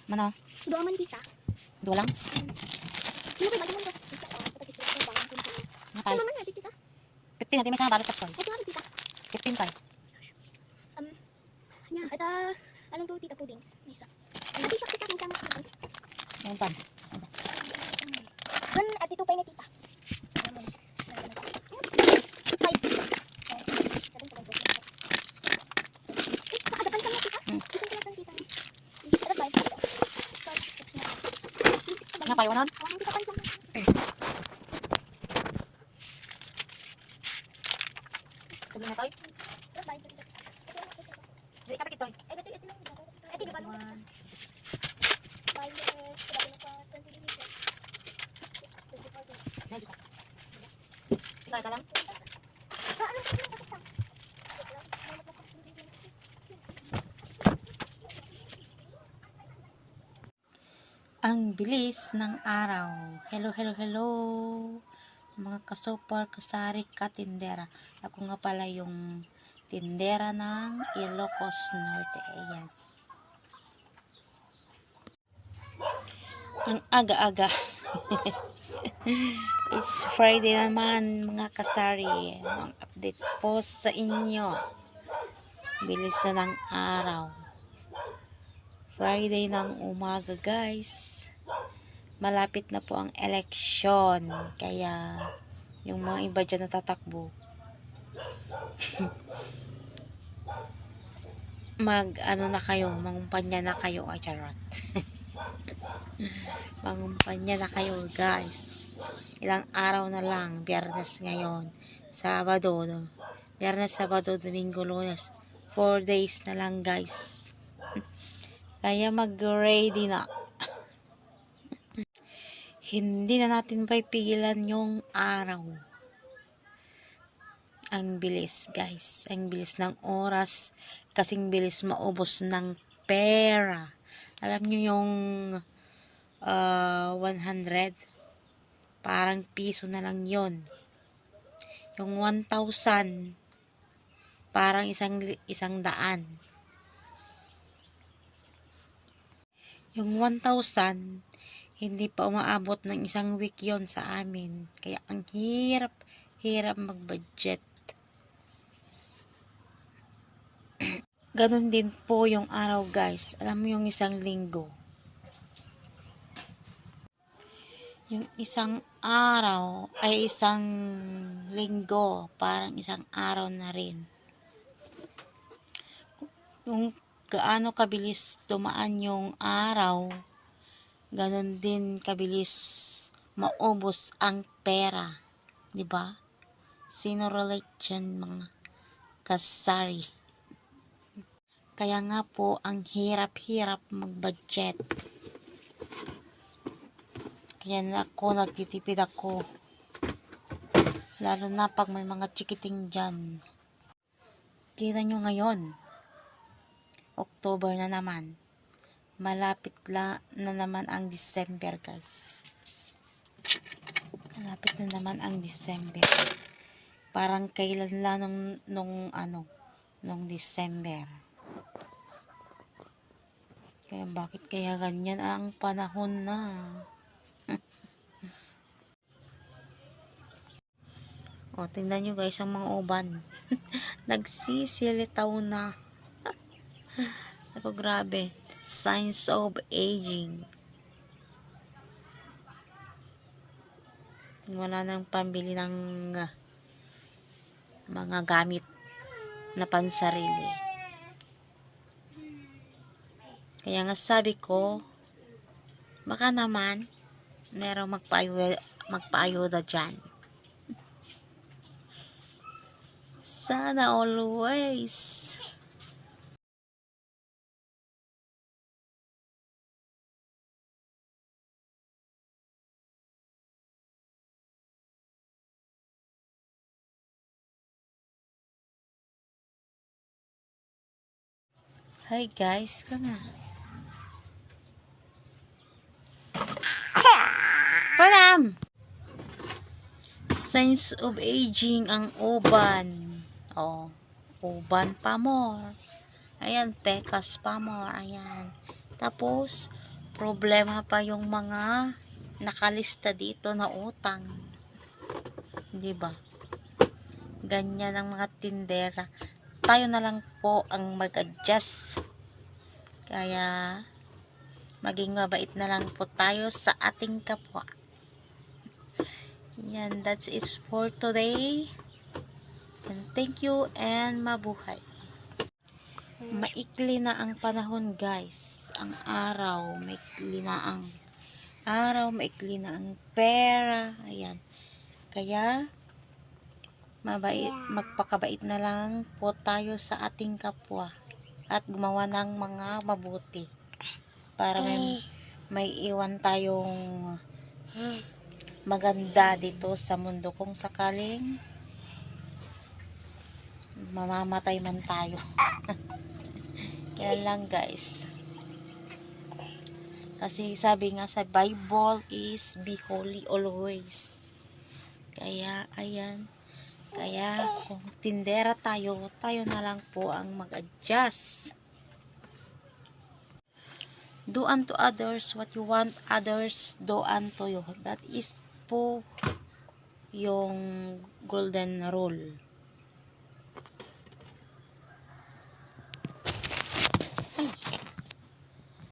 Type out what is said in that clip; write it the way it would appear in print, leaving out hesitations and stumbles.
Mana? Dua man tita. Dua lang? Ano ko ba mo? Napay. Mama na tita. 15 natin may isang balot kastoy. Ito ano tita? 15 kay. Nya, ito anong to tita puddings? Isa. Ati siya tita minsan puddings. Yan saan? Kan at ito pa ni tita. Napay, 100? Sabi na toy? Dili ka toy. Ikaw ka lang? Ang bilis ng araw. Hello, hello, hello. Mga kasupar, kasari, katindera. Ako nga pala yung tindera ng Ilocos Norte. Ayan. Ang aga-aga. It's Friday naman, mga kasari. Ang update po sa inyo. Bilis na ng araw. Friday ng umaga, guys. Malapit na po ang eleksyon. Kaya, yung mga iba dyan natatakbo. Ano na kayo, mangumpanya na kayo. Ay, charot. Mangumpanya na kayo, guys. Ilang araw na lang. Biyernes ngayon. Sabado. No? Biyernes, Sabado, Domingo, Lunes. 4 days na lang, guys. Kaya mag-ready na. Hindi na natin pigilan yung araw. Ang bilis, guys. Ang bilis ng oras. Kasing bilis maubos ng pera. Alam nyo yung 100? Parang piso na lang yon. Yung 1,000 parang isang daan. Yung 1,000 hindi pa umaabot ng isang week yon sa amin. Kaya ang hirap mag-budget. Ganon din po yung araw, guys. Alam mo yung isang linggo. Yung isang araw ay isang linggo. Parang isang araw na rin. Yung gaano kabilis dumaan yung araw, ganon din kabilis maubos ang pera. Diba? Sino relate dyan, mga kasari? Kaya nga po, ang hirap mag-budget. Kaya nagtitipid ako. Lalo na pag may mga chikiting dyan. Kita nyo ngayon, October na naman. Malapit na naman ang December, guys. Malapit na naman ang December. Parang kailan lang nung December. Kaya bakit kaya ganyan ang panahon na? O, tingnan nyo, guys, ang mga uban. Nagsisilitaw na. Ako, grabe. Signs of aging. Wala nang pambili ng mga gamit na pansarili. Kaya nga sabi ko, baka naman merong magpaayuda dyan. Sana always. Hi guys, kana. Palam! Signs of aging ang uban. Uban pa more. Ayan, pekas pa more. Ayan. Tapos, problema pa yung mga nakalista dito na utang. Di ba? Ganyan ang mga tindera. Tayo na lang po ang mag-adjust. Kaya, maging mabait na lang po tayo sa ating kapwa. Yan, that's it for today. And thank you and mabuhay. Maikli na ang panahon, guys. Ang araw, maikli na ang araw, maikli na ang pera. Ayan. Kaya, magpakabait na lang po tayo sa ating kapwa at gumawa ng mga mabuti para may iwan tayong maganda dito sa mundo kung sakaling mamamatay man tayo. Yan lang, guys. Kasi sabi nga sa Bible is be holy always. Kaya ayan. Kaya kung tindera tayo, tayo na lang po ang mag-adjust. Do unto others what you want others do unto you. That is po yung golden rule.